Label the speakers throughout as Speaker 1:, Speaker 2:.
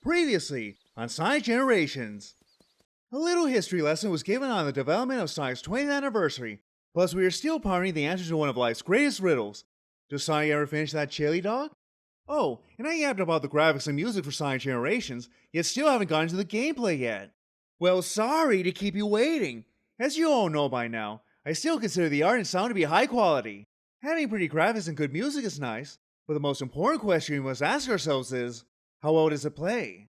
Speaker 1: Previously on Sonic Generations. A little history lesson was given on the development of Sonic's 20th anniversary, plus we are still pondering the answer to one of life's greatest riddles. Does Sonic ever finish that chili dog? Oh, and I yapped about the graphics and music for Sonic Generations, yet still haven't gotten to the gameplay yet. Well, sorry to keep you waiting. As you all know by now, I still consider the art and sound to be high quality. Having pretty graphics and good music is nice, but the most important question we must ask ourselves is, how well does it play?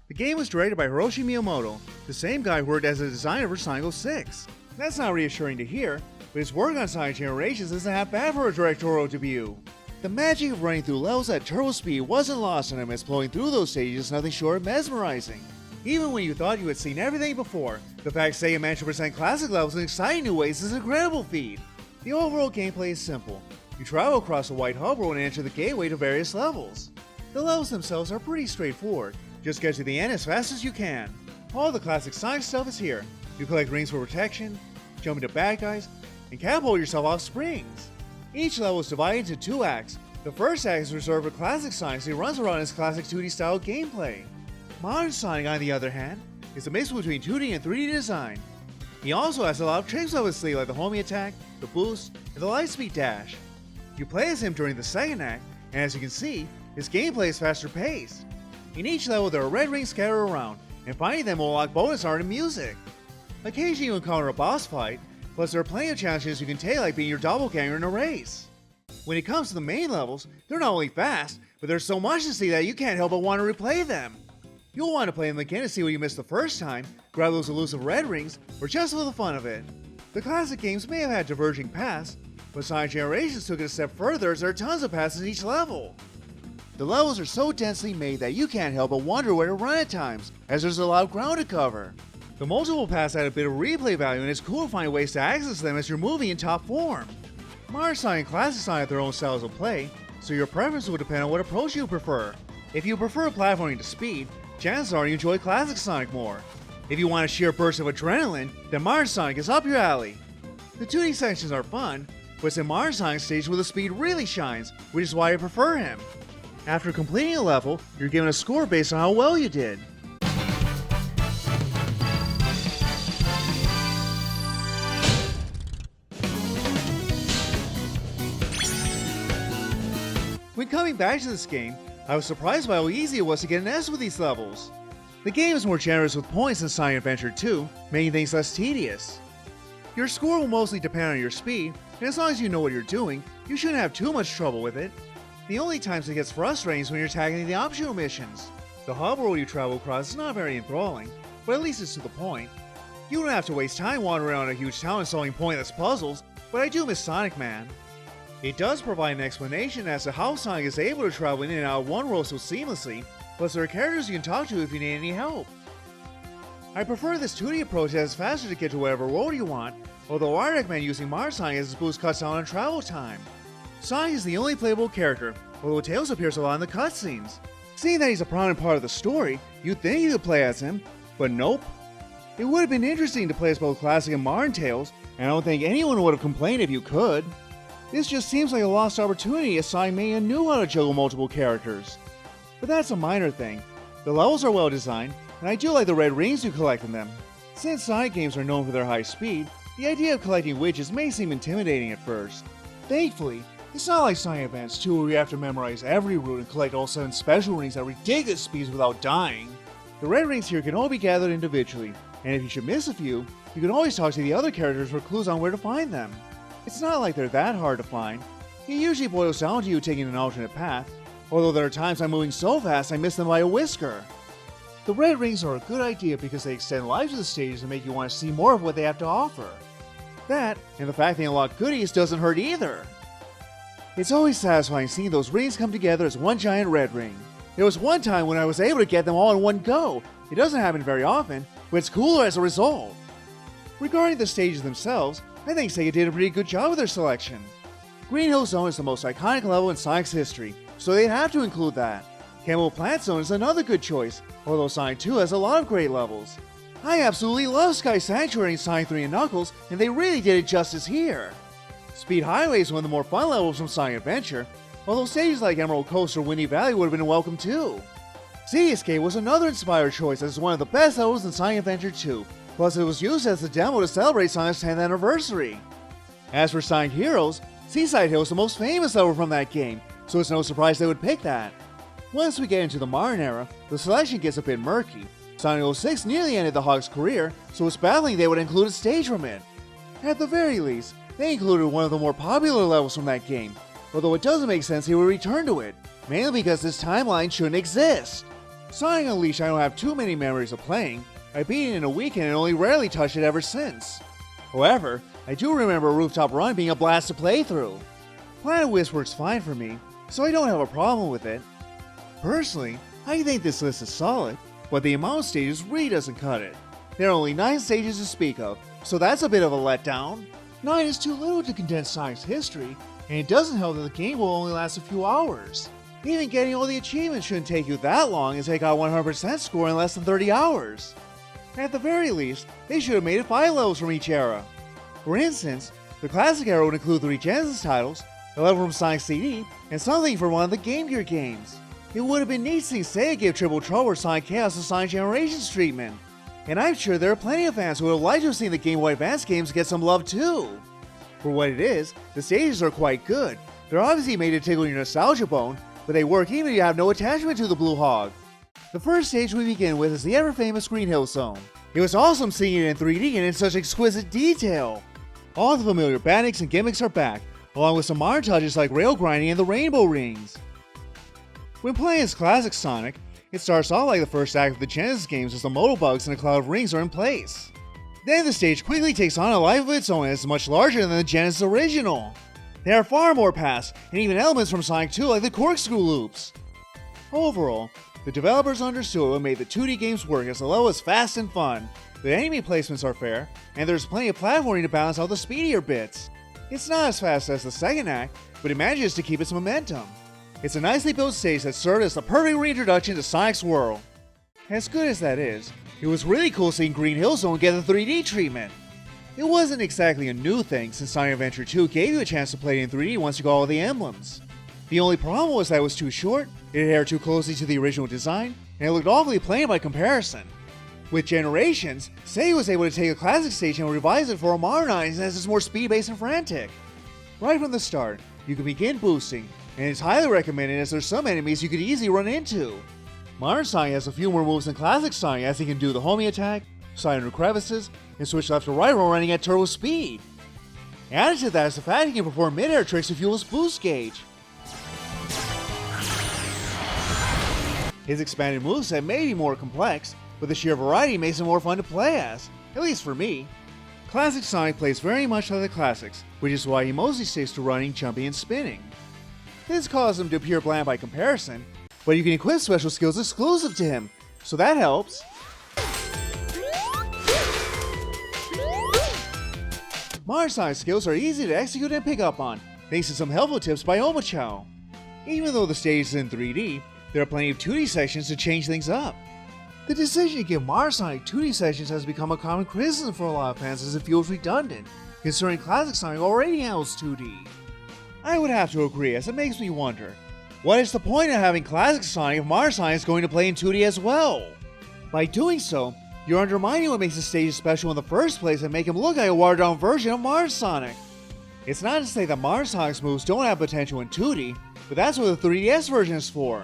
Speaker 1: The game was directed by Hiroshi Miyamoto, the same guy who worked as a designer for Sonic 06. That's not reassuring to hear, but his work on Sonic Generations isn't half bad for a directorial debut. The magic of running through levels at turbo speed wasn't lost on him, as blowing through those stages is nothing short of mesmerizing. Even when you thought you had seen everything before, the fact SEGA managed to present classic levels in exciting new ways is an incredible feat. The overall gameplay is simple. You travel across a white hub world and enter the gateway to various levels. The levels themselves are pretty straightforward. Just get to the end as fast as you can. All the classic Sonic stuff is here. You collect rings for protection, jump into bad guys, and catapult yourself off springs. Each level is divided into two acts. The first act is reserved for classic Sonic, so he runs around in his classic 2D style gameplay. Modern Sonic, on the other hand, is a mix between 2D and 3D design. He also has a lot of tricks up his sleeve, like the homie attack, the boost, and the lightspeed dash. You play as him during the second act, and as you can see, his gameplay is faster paced. In each level there are red rings scattered around, and finding them will unlock bonus art and music. Occasionally you encounter a boss fight, plus there are plenty of challenges you can take, like being your doppelganger in a race. When it comes to the main levels, they're not only fast, but there's so much to see that you can't help but want to replay them. You'll want to play them again to see what you missed the first time, grab those elusive red rings, or just for the fun of it. The classic games may have had diverging paths, but Sonic Generations took it a step further as there are tons of paths in each level. The levels are so densely made that you can't help but wonder where to run at times, as there's a lot of ground to cover. The multiple paths add a bit of replay value, and it's cool to find ways to access them as you're moving in top form. Modern Sonic and Classic Sonic have their own styles of play, so your preference will depend on what approach you prefer. If you prefer platforming to speed, chances are you enjoy Classic Sonic more. If you want a sheer burst of adrenaline, then Modern Sonic is up your alley. The 2D sections are fun, but it's in Modern Sonic's stage where the speed really shines, which is why I prefer him. After completing a level, you're given a score based on how well you did. When coming back to this game, I was surprised by how easy it was to get an S with these levels. The game is more generous with points than Sonic Adventure 2, making things less tedious. Your score will mostly depend on your speed, and as long as you know what you're doing, you shouldn't have too much trouble with it. The only times it gets frustrating is when you're tackling the optional missions. The hub world you travel across is not very enthralling, but at least it's to the point. You don't have to waste time wandering around a huge town and solving pointless puzzles, but I do miss Sonic Man. It does provide an explanation as to how Sonic is able to travel in and out of one world so seamlessly, plus there are characters you can talk to if you need any help. I prefer this 2D approach as it's faster to get to whatever world you want, although I recommend using Modern Sonic as its boost cuts down on travel time. Sonic is the only playable character, although Tails appears a lot in the cutscenes. Seeing that he's a prominent part of the story, you'd think you could play as him, but nope. It would have been interesting to play as both classic and modern Tails, and I don't think anyone would have complained if you could. This just seems like a lost opportunity as Sonic Mania knew how to juggle multiple characters. But that's a minor thing. The levels are well designed, and I do like the red rings you collect in them. Since Sonic games are known for their high speed, the idea of collecting widgets may seem intimidating at first. Thankfully, it's not like Sonic Advance 2 where you have to memorize every route and collect all 7 special rings at ridiculous speeds without dying. The red rings here can all be gathered individually, and if you should miss a few, you can always talk to the other characters for clues on where to find them. It's not like they're that hard to find. It usually boils down to you taking an alternate path, although there are times I'm moving so fast I miss them by a whisker. The red rings are a good idea because they extend life to the stages and make you want to see more of what they have to offer. That, and the fact they unlock goodies doesn't hurt either. It's always satisfying seeing those rings come together as one giant red ring. There was one time when I was able to get them all in one go. It doesn't happen very often, but it's cooler as a result. Regarding the stages themselves, I think SEGA did a pretty good job with their selection. Green Hill Zone is the most iconic level in Sonic's history, so they'd have to include that. Camel Plant Zone is another good choice, although Sonic 2 has a lot of great levels. I absolutely love Sky Sanctuary in Sonic 3 and Knuckles, and they really did it justice here. Speed Highway is one of the more fun levels from Sonic Adventure, although stages like Emerald Coast or Windy Valley would have been welcome too. City Escape was another inspired choice as one of the best levels in Sonic Adventure 2, plus it was used as the demo to celebrate Sonic's 10th anniversary. As for Sonic Heroes, Seaside Hill is the most famous level from that game, so it's no surprise they would pick that. Once we get into the modern era, the selection gets a bit murky. Sonic 06 nearly ended the Hawk's career, so it's baffling they would include a stage from it. At the very least, they included one of the more popular levels from that game, although it doesn't make sense he would return to it, mainly because this timeline shouldn't exist. Sonic Unleashed I don't have too many memories of playing. I beat it in a weekend and only rarely touched it ever since. However, I do remember Rooftop Run being a blast to play through. Planet Wisp works fine for me, so I don't have a problem with it. Personally, I think this list is solid, but the amount of stages really doesn't cut it. There are only 9 stages to speak of, so that's a bit of a letdown. 9 is too little to condense Sonic's history, and it doesn't help that the game will only last a few hours. Even getting all the achievements shouldn't take you that long as they got 100% score in less than 30 hours. At the very least, they should have made it 5 levels from each era. For instance, the Classic era would include 3 Genesis titles, a level from Sonic CD, and something from one of the Game Gear games. It would have been neat to see SEGA give Triple Trouble or Sonic Chaos the Sonic Generations treatment. And I'm sure there are plenty of fans who would have liked to have seen the Game Boy Advance games get some love too. For what it is, the stages are quite good. They're obviously made to tickle your nostalgia bone, but they work even if you have no attachment to the Blue Hog. The first stage we begin with is the ever-famous Green Hill Zone. It was awesome seeing it in 3D and in such exquisite detail. All the familiar badniks and gimmicks are back, along with some modern touches like rail grinding and the rainbow rings. When playing as classic Sonic, it starts off like the first act of the Genesis games as the modal bugs and a cloud of rings are in place. Then the stage quickly takes on a life of its own and is much larger than the Genesis original. There are far more paths, and even elements from Sonic 2 like the corkscrew loops. Overall, the developers understood what made the 2D games work as the level is fast and fun, the enemy placements are fair, and there's plenty of platforming to balance out the speedier bits. It's not as fast as the second act, but it manages to keep its momentum. It's a nicely built stage that served as the perfect reintroduction to Sonic's world. As good as that is, it was really cool seeing Green Hill Zone get the 3D treatment. It wasn't exactly a new thing since Sonic Adventure 2 gave you a chance to play it in 3D once you got all the emblems. The only problem was that it was too short, it adhered too closely to the original design, and it looked awfully plain by comparison. With Generations, SEGA was able to take a classic stage and revise it for a modernized as it's more speed-based and frantic. Right from the start, you can begin boosting, and it's highly recommended as there's some enemies you could easily run into. Modern Sonic has a few more moves than classic Sonic as he can do the homing attack, slide under crevices, and switch left to right while running at turbo speed. Added to that is the fact he can perform mid-air tricks to fuel his boost gauge. His expanded moveset may be more complex, but the sheer variety makes it more fun to play as, at least for me. Classic Sonic plays very much like the classics, which is why he mostly sticks to running, jumping, and spinning. This causes him to appear bland by comparison, but you can equip special skills exclusive to him, so that helps. Modern Sonic skills are easy to execute and pick up on, thanks to some helpful tips by Omochow. Even though the stage is in 3D, there are plenty of 2D sections to change things up. The decision to give Modern Sonic 2D sections has become a common criticism for a lot of fans as it feels redundant, considering Classic Sonic already handles 2D. I would have to agree, as it makes me wonder, what is the point of having Classic Sonic if Modern Sonic is going to play in 2D as well? By doing so, you're undermining what makes the stage special in the first place and make him look like a watered down version of Modern Sonic. It's not to say that Modern Sonic's moves don't have potential in 2D, but that's what the 3DS version is for.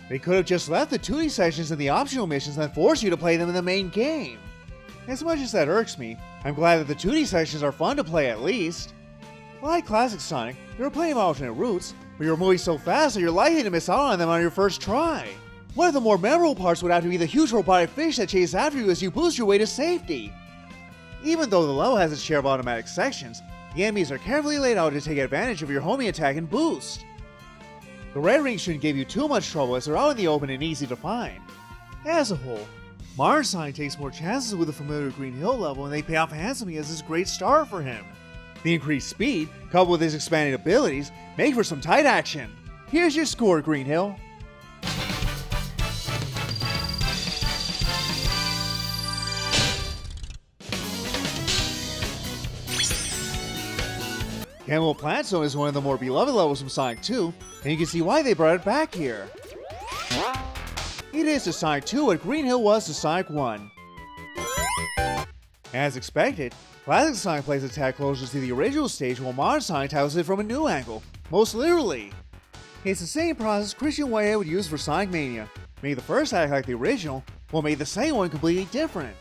Speaker 1: They could have just left the 2D sections in the optional missions and then forced you to play them in the main game. As much as that irks me, I'm glad that the 2D sections are fun to play at least. Like Classic Sonic, there are plenty of alternate routes, but you're moving so fast that you're likely to miss out on them on your first try. One of the more memorable parts would have to be the huge robotic fish that chase after you as you boost your way to safety. Even though the level has its share of automatic sections, the enemies are carefully laid out to take advantage of your homing attack and boost. The red rings shouldn't give you too much trouble as they're out in the open and easy to find. As a whole, Modern Sonic takes more chances with the familiar Green Hill level and they pay off handsomely as this great start for him. The increased speed, coupled with his expanded abilities, make for some tight action. Here's your score, Green Hill. Camel Plant Zone is one of the more beloved levels from Sonic 2, and you can see why they brought it back here. It is to Sonic 2 what Green Hill was to Sonic 1. As expected, Classic Sonic plays attack closer to the original stage while Modern Sonic tackles it from a new angle, most literally. It's the same process Christian Whitehead would use for Sonic Mania, make the first act like the original, while make the second one completely different.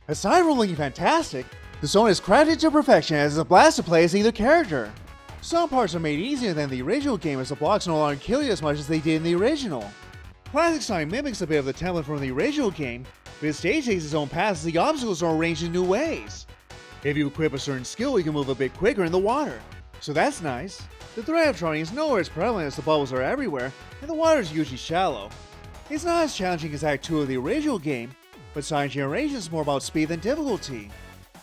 Speaker 1: Aside from looking fantastic, the zone is crafted to perfection as it's a blast to play as either character. Some parts are made easier than the original game as the blocks no longer kill you as much as they did in the original. Classic Sonic mimics a bit of the template from the original game, but the stage takes its own path as the obstacles are arranged in new ways. If you equip a certain skill, you can move a bit quicker in the water, so that's nice. The threat of drowning is nowhere as prevalent as the bubbles are everywhere, and the water is usually shallow. It's not as challenging as Act 2 of the original game, but Sonic Generations is more about speed than difficulty.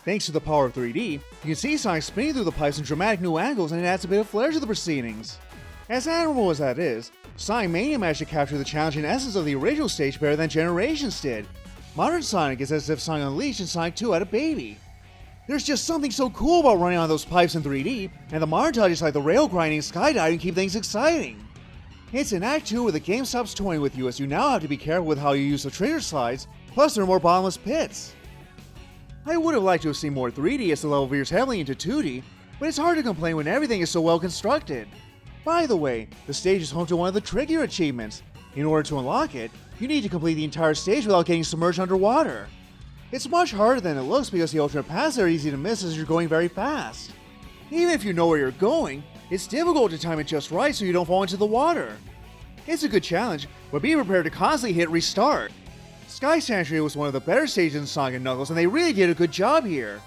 Speaker 1: Thanks to the power of 3D, you can see Sonic spinning through the pipes in dramatic new angles and it adds a bit of flair to the proceedings. As admirable as that is, Sonic Mania managed to capture the challenge and essence of the original stage better than Generations did. Modern Sonic is as if Sonic Unleashed and Sonic 2 had a baby. There's just something so cool about running on those pipes in 3D, and the modern touches like the rail grinding and skydiving keep things exciting. It's in Act 2 where the game stops toying with you as you now have to be careful with how you use the trigger slides, plus there are more bottomless pits. I would have liked to have seen more 3D as the level veers heavily into 2D, but it's hard to complain when everything is so well constructed. By the way, the stage is home to one of the trickier achievements. In order to unlock it, you need to complete the entire stage without getting submerged underwater. It's much harder than it looks because the alternate paths are easy to miss as you're going very fast. Even if you know where you're going, it's difficult to time it just right so you don't fall into the water. It's a good challenge, but be prepared to constantly hit restart. Sky Sanctuary was one of the better stages in Sonic & Knuckles and they really did a good job here.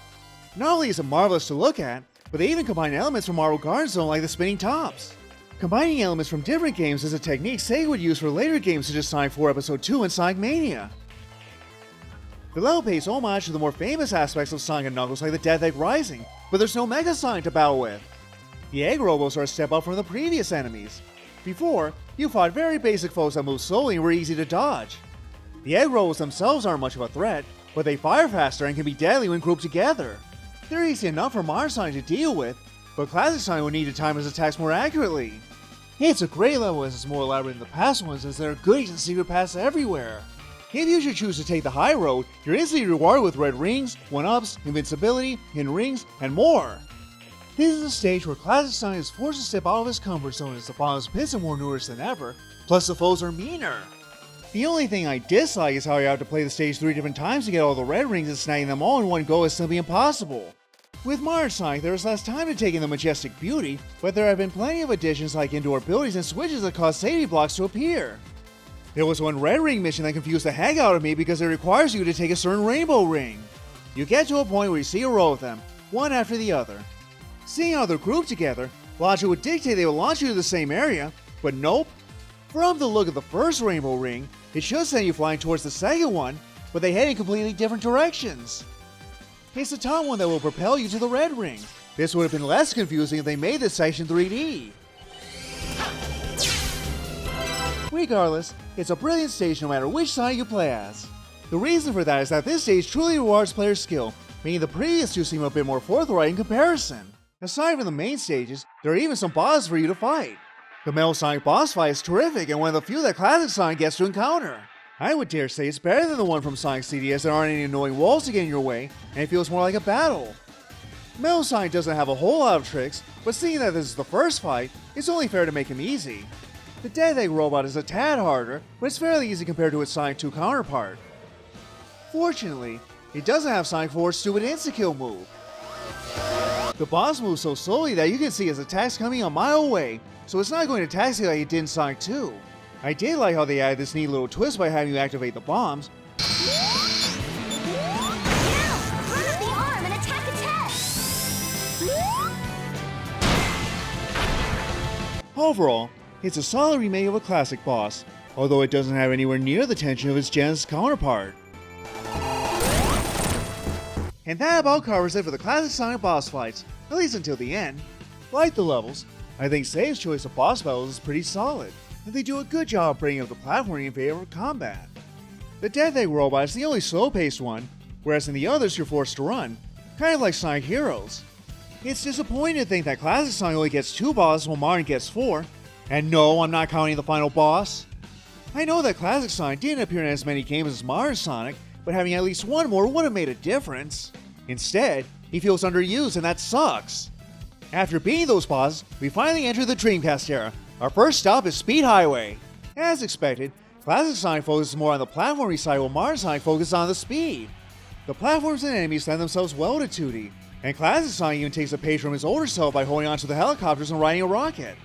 Speaker 1: Not only is it marvelous to look at, but they even combine elements from Marble Garden Zone like the spinning tops. Combining elements from different games is a technique SEGA would use for later games such as Sonic 4 Episode 2 and Sonic Mania. The level pays homage to the more famous aspects of Sonic & Knuckles like the Death Egg Rising, but there's no Mega Sonic to battle with. The Egg Robos are a step up from the previous enemies. Before, you fought very basic foes that moved slowly and were easy to dodge. The Egg Robos themselves aren't much of a threat, but they fire faster and can be deadly when grouped together. They're easy enough for Modern Sonic to deal with, but Classic Sonic will need to time his attacks more accurately. It's a great level as it's more elaborate than the past ones as there are goodies and secret paths everywhere. If you should choose to take the high road, you're instantly rewarded with red rings, 1-ups, invincibility, hidden rings, and more. This is a stage where Classic Sonic is forced to step out of his comfort zone as the bottomless pits are more numerous than ever, plus the foes are meaner. The only thing I dislike is how you have to play the stage 3 different times to get all the red rings and snagging them all in one go is simply impossible. With Modern Sonic, there is less time to take in the majestic beauty, but there have been plenty of additions like indoor abilities and switches that cause safety blocks to appear. There was one red ring mission that confused the heck out of me because it requires you to take a certain rainbow ring. You get to a point where you see a row of them, one after the other. Seeing how they're grouped together, logic would dictate they will launch you to the same area, but nope. From the look of the first rainbow ring, it should send you flying towards the second one, but they head in completely different directions. It's the top one that will propel you to the red ring. This would have been less confusing if they made this section 3D. Regardless, it's a brilliant stage no matter which side you play as. The reason for that is that this stage truly rewards player skill, meaning the previous two seem a bit more forthright in comparison. Aside from the main stages, there are even some bosses for you to fight. The Metal Sonic boss fight is terrific and one of the few that Classic Sonic gets to encounter. I would dare say it's better than the one from Sonic CD as there aren't any annoying walls to get in your way, and it feels more like a battle. Metal Sonic doesn't have a whole lot of tricks, but seeing that this is the first fight, it's only fair to make him easy. The Death Egg Robot is a tad harder, but it's fairly easy compared to its Sonic 2 counterpart. Fortunately, it doesn't have Sonic 4's stupid insta-kill move. The boss moves so slowly that you can see his attacks coming a mile away, so it's not going to tax you like it did in Sonic 2. I did like how they added this neat little twist by having you activate the bombs. Overall, it's a solid remake of a classic boss, although it doesn't have anywhere near the tension of its Genesis counterpart. And that about covers it for the classic Sonic boss fights, at least until the end. Like the levels, I think Sega's choice of boss battles is pretty solid, and they do a good job bringing up the platforming in favor of combat. The Death Egg Robot is the only slow-paced one, whereas in the others you're forced to run, kind of like Sonic Heroes. It's disappointing to think that Classic Sonic only gets 2 bosses while Mario gets 4. And no, I'm not counting the final boss. I know that Classic Sonic didn't appear in as many games as Mario Sonic, but having at least one more would have made a difference. Instead, he feels underused and that sucks. After beating those bosses, we finally enter the Dreamcast era. Our first stop is Speed Highway. As expected, Classic Sonic focuses more on the platforming side while Mario Sonic focuses on the speed. The platforms and enemies lend themselves well to 2D, and Classic Sonic even takes a page from his older self by holding onto the helicopters and riding a rocket.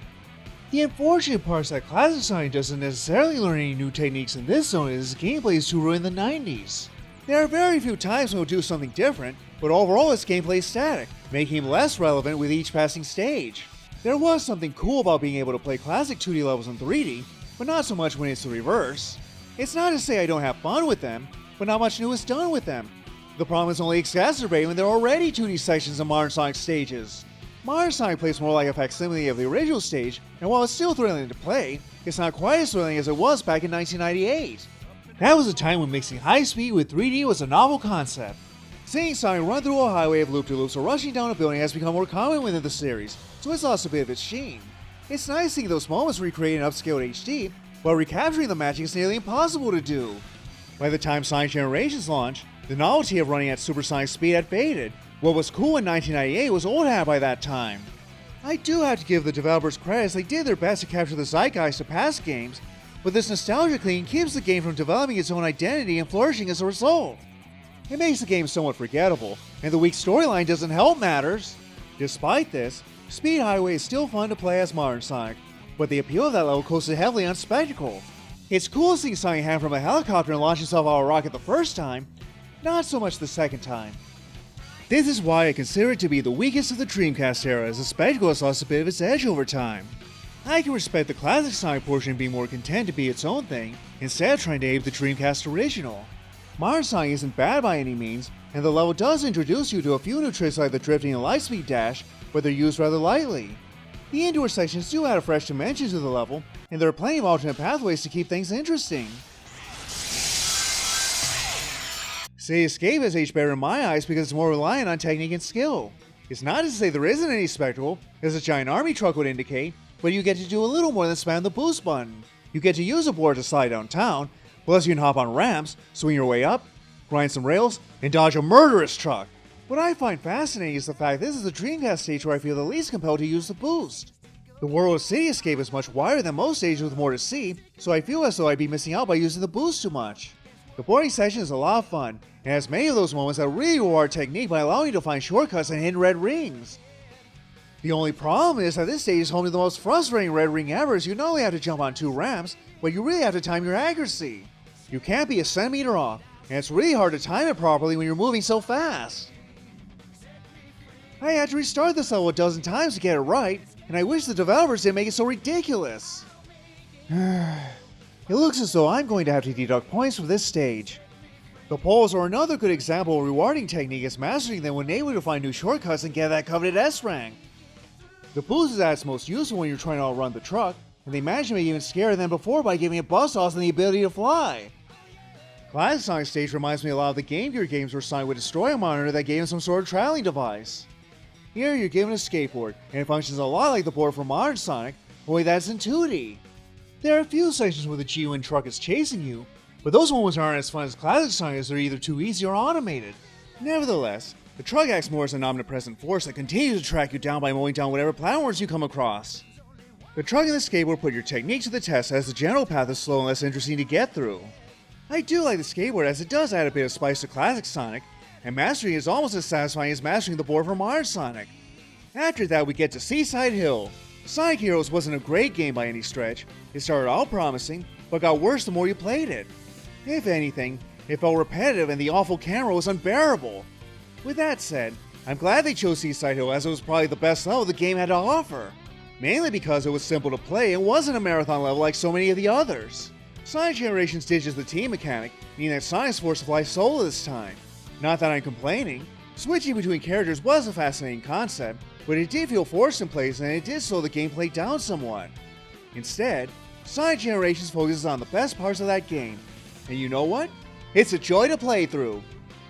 Speaker 1: The unfortunate part is that Classic Sonic doesn't necessarily learn any new techniques in this zone as his gameplay is too ruined in the 90s. There are very few times when he'll do something different, but overall his gameplay is static, making him less relevant with each passing stage. There was something cool about being able to play classic 2D levels in 3D, but not so much when it's the reverse. It's not to say I don't have fun with them, but not much new is done with them. The problem is only exacerbated when there are already 2D sections in Mario Sonic stages. Mario Sonic plays more like a facsimile of the original stage, and while it's still thrilling to play, it's not quite as thrilling as it was back in 1998. That was a time when mixing high speed with 3D was a novel concept. Seeing Sonic run through a highway of loop-de-loops or rushing down a building has become more common within the series, so it's lost a bit of its sheen. It's nice seeing those moments recreated in upscaled HD, while recapturing the magic is nearly impossible to do. By the time Sonic Generations launched, the novelty of running at supersonic speed had faded. What was cool in 1998 was old hat by that time. I do have to give the developers credit as they did their best to capture the zeitgeist of past games, but this nostalgia clean keeps the game from developing its own identity and flourishing as a result. It makes the game somewhat forgettable, and the weak storyline doesn't help matters. Despite this, Speed Highway is still fun to play as Mario Sonic, but the appeal of that level coasted heavily on spectacle. It's cool seeing Sonic hang from a helicopter and launch himself out of a rocket the first time, not so much the second time. This is why I consider it to be the weakest of the Dreamcast era, as the spectacle has lost a bit of its edge over time. I can respect the classic Sonic portion being more content to be its own thing, instead of trying to ape the Dreamcast original. Mario Sonic isn't bad by any means, and the level does introduce you to a few new tricks like the drifting and lightspeed dash, but they're used rather lightly. The indoor sections do add a fresh dimension to the level, and there are plenty of alternate pathways to keep things interesting. City Escape has aged better in my eyes because it's more reliant on technique and skill. It's not to say there isn't any spectacle, as a giant army truck would indicate, but you get to do a little more than spam the boost button. You get to use a board to slide downtown, plus you can hop on ramps, swing your way up, grind some rails, and dodge a murderous truck. What I find fascinating is the fact this is the Dreamcast stage where I feel the least compelled to use the boost. The world of City Escape is much wider than most stages with more to see, so I feel as though I'd be missing out by using the boost too much. The boarding section is a lot of fun, and has many of those moments that really reward technique by allowing you to find shortcuts and hidden red rings. The only problem is that this stage is home to the most frustrating red ring ever, as you not only have to jump on 2 ramps, but you really have to time your accuracy. You can't be a centimeter off, and it's really hard to time it properly when you're moving so fast. I had to restart this level a dozen times to get it right, and I wish the developers didn't make it so ridiculous. It looks as though I'm going to have to deduct points for this stage. The poles are another good example of rewarding technique as mastering them when able to find new shortcuts and get that coveted S rank. The boost is at its most useful when you're trying to outrun the truck, and they manage to make it even scarier than before by giving it bust-offs and the ability to fly. Classic Sonic stage reminds me a lot of the Game Gear games where Sonic would destroy a monitor that gave him some sort of traveling device. Here you're given a skateboard, and it functions a lot like the board from modern Sonic, only that's in 2D. There are a few sections where the G-Wing truck is chasing you, but those moments aren't as fun as Classic Sonic as they're either too easy or automated. Nevertheless, the truck acts more as an omnipresent force that continues to track you down by mowing down whatever platforms you come across. The truck and the skateboard put your technique to the test as the general path is slow and less interesting to get through. I do like the skateboard as it does add a bit of spice to Classic Sonic, and mastering is almost as satisfying as mastering the board from Modern Sonic. After that we get to Seaside Hill. Sonic Heroes wasn't a great game by any stretch. It started out promising, but got worse the more you played it. If anything, it felt repetitive and the awful camera was unbearable. With that said, I'm glad they chose Seaside Hill as it was probably the best level the game had to offer. Mainly because it was simple to play and wasn't a marathon level like so many of the others. Sonic Generations ditches the team mechanic, meaning that Sonic's forced to fly solo this time. Not that I'm complaining. Switching between characters was a fascinating concept, but it did feel forced in place and it did slow the gameplay down somewhat. Instead, Sonic Generations focuses on the best parts of that game. And you know what? It's a joy to play through.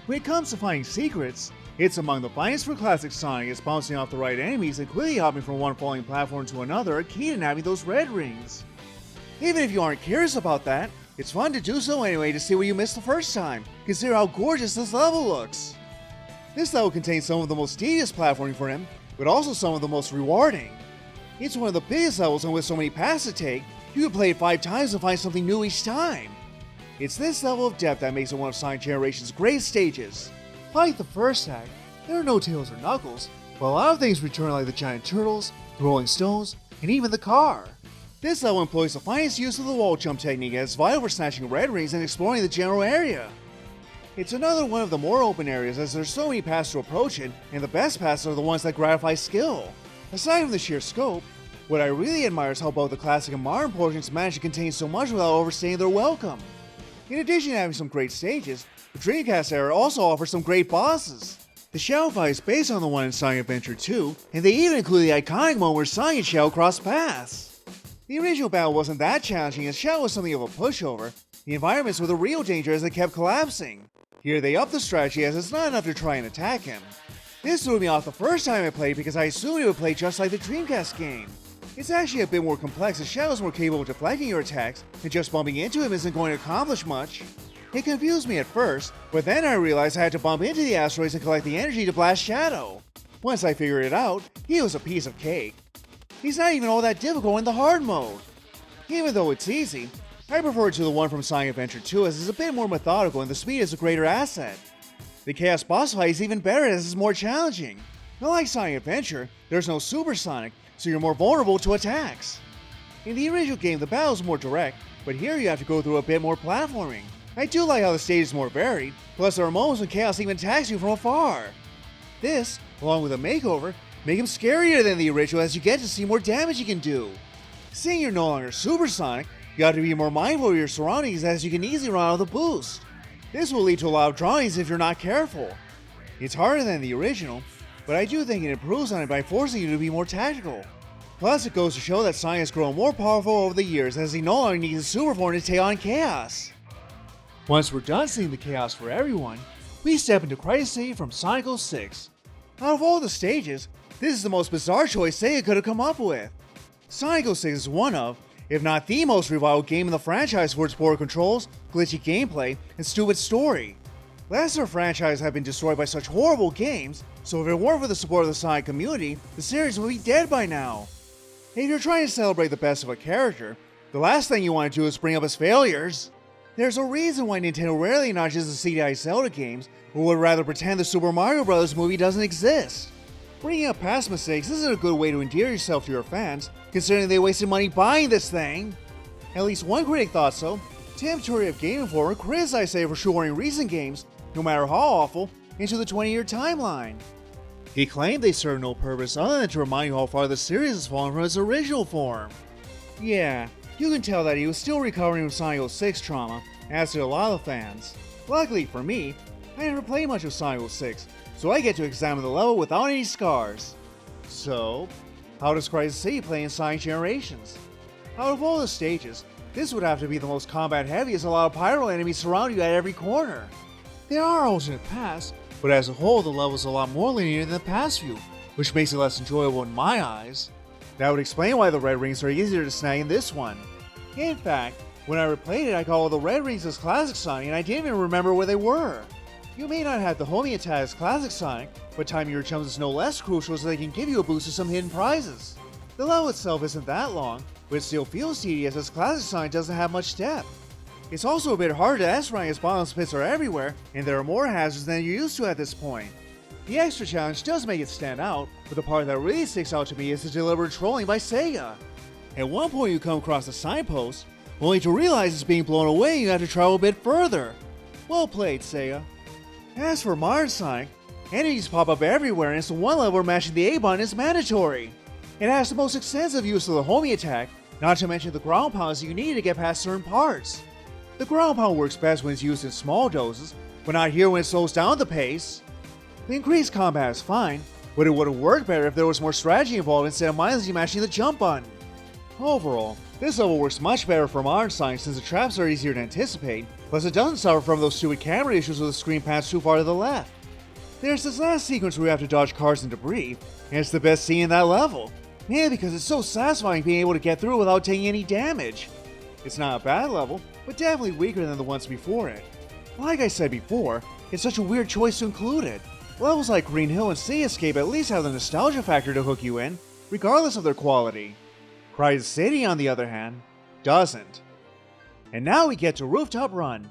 Speaker 1: When it comes to finding secrets, It's among the finest for classic Sonic, as bouncing off the right enemies and quickly hopping from one falling platform to another are key to nabbing those red rings. Even if you aren't curious about that, it's fun to do so anyway to see what you missed the first time. Consider how gorgeous this level looks. This level contains some of the most tedious platforming for him, but also some of the most rewarding. It's one of the biggest levels, and with so many paths to take, you can play it 5 times and find something new each time. It's this level of depth that makes it one of Sonic Generation's greatest stages. Like the first act, there are no Tails or Knuckles, but a lot of things return like the giant turtles, the rolling stones, and even the car. This level employs the finest use of the wall jump technique as it's vital for snatching red rings and exploring the general area. It's another one of the more open areas as there's so many paths to approach it, and the best paths are the ones that gratify skill. Aside from the sheer scope, what I really admire is how both the classic and modern portions manage to contain so much without overstaying their welcome. In addition to having some great stages, the Dreamcast era also offers some great bosses. The Shadow fight is based on the one in Sonic Adventure 2, and they even include the iconic moment where Sonic and Shadow cross paths. The original battle wasn't that challenging as Shadow was something of a pushover. The environments were the real danger as they kept collapsing. Here they upped the strategy as it's not enough to try and attack him. This threw me off the first time I played because I assumed it would play just like the Dreamcast game. It's actually a bit more complex as Shadow's more capable of deflecting your attacks, and just bumping into him isn't going to accomplish much. It confused me at first, but then I realized I had to bump into the asteroids and collect the energy to blast Shadow. Once I figured it out, he was a piece of cake. He's not even all that difficult in the hard mode. Even though it's easy, I prefer it to the one from Sonic Adventure 2 as it's a bit more methodical and the speed is a greater asset. The Chaos boss fight is even better as it's more challenging. Unlike Sonic Adventure, there's no Super Sonic, so you're more vulnerable to attacks. In the original game, the battle is more direct, but here you have to go through a bit more platforming. I do like how the stage is more varied, plus there are moments when Chaos even attacks you from afar. This, along with a makeover, make him scarier than the original as you get to see more damage you can do. Seeing you're no longer Super Sonic, you have to be more mindful of your surroundings as you can easily run out of the boost. This will lead to a lot of drawings if you're not careful. It's harder than the original, but I do think it improves on it by forcing you to be more tactical. Plus it goes to show that Sonic has grown more powerful over the years as he no longer needs a super form to take on Chaos. Once we're done seeing the Chaos for everyone, we step into Crisis City from Sonic 06. Out of all the stages, this is the most bizarre choice SEGA could have come up with. Sonic 06 is one of, if not the most reviled game in the franchise for its poor controls, glitchy gameplay, and stupid story. Lesser franchises have been destroyed by such horrible games, so if it weren't for the support of the Sonic community, the series would be dead by now. If you're trying to celebrate the best of a character, the last thing you want to do is bring up his failures. There's a reason why Nintendo rarely notches the CDI Zelda games, or would rather pretend the Super Mario Bros. Movie doesn't exist. Bringing up past mistakes isn't a good way to endear yourself to your fans, considering they wasted money buying this thing. At least one critic thought so. Tim Turry of Game Informer criticized SEGA for shoehorning recent games, no matter how awful, into the 20-year timeline. He claimed they serve no purpose other than to remind you how far the series has fallen from its original form. Yeah, you can tell that he was still recovering from Sonic 06 trauma, as did a lot of fans. Luckily for me, I never played much of Sonic 06, so I get to examine the level without any scars. So, how does Crisis City play in Sonic Generations? Out of all the stages, this would have to be the most combat heavy as a lot of pyro enemies surround you at every corner. There are alternate paths, but as a whole the level is a lot more linear than the past few, which makes it less enjoyable in my eyes. That would explain why the red rings are easier to snag in this one. In fact, when I replayed it I called all the red rings as Classic Sonic and I didn't even remember where they were. You may not have the homing attack as Classic Sonic, but timing your chums is no less crucial so they can give you a boost to some hidden prizes. The level itself isn't that long, but it still feels tedious as Classic Sonic doesn't have much depth. It's also a bit harder to S-rank as bottomless pits are everywhere, and there are more hazards than you're used to at this point. The extra challenge does make it stand out, but the part that really sticks out to me is the deliberate trolling by SEGA. At one point you come across a signpost, only to realize it's being blown away and you have to travel a bit further. Well played, SEGA. As for modern Sonic, enemies pop up everywhere and it's the one level where mashing the A button is mandatory. It has the most extensive use of the homing attack, not to mention the ground pounds you need to get past certain parts. The ground pound works best when it's used in small doses, but not here when it slows down the pace. The increased combat is fine, but it would have worked better if there was more strategy involved instead of mindlessly mashing the jump button. Overall, this level works much better for modern Sonic since the traps are easier to anticipate, plus it doesn't suffer from those stupid camera issues with the screen pans too far to the left. There's this last sequence where you have to dodge cars and debris, and it's the best scene in that level. Man, because it's so satisfying being able to get through without taking any damage. It's not a bad level, but definitely weaker than the ones before it. Like I said before, it's such a weird choice to include it. Levels like Green Hill and Sea Escape at least have the nostalgia factor to hook you in, regardless of their quality. Cry's City, on the other hand, doesn't. And now we get to Rooftop Run.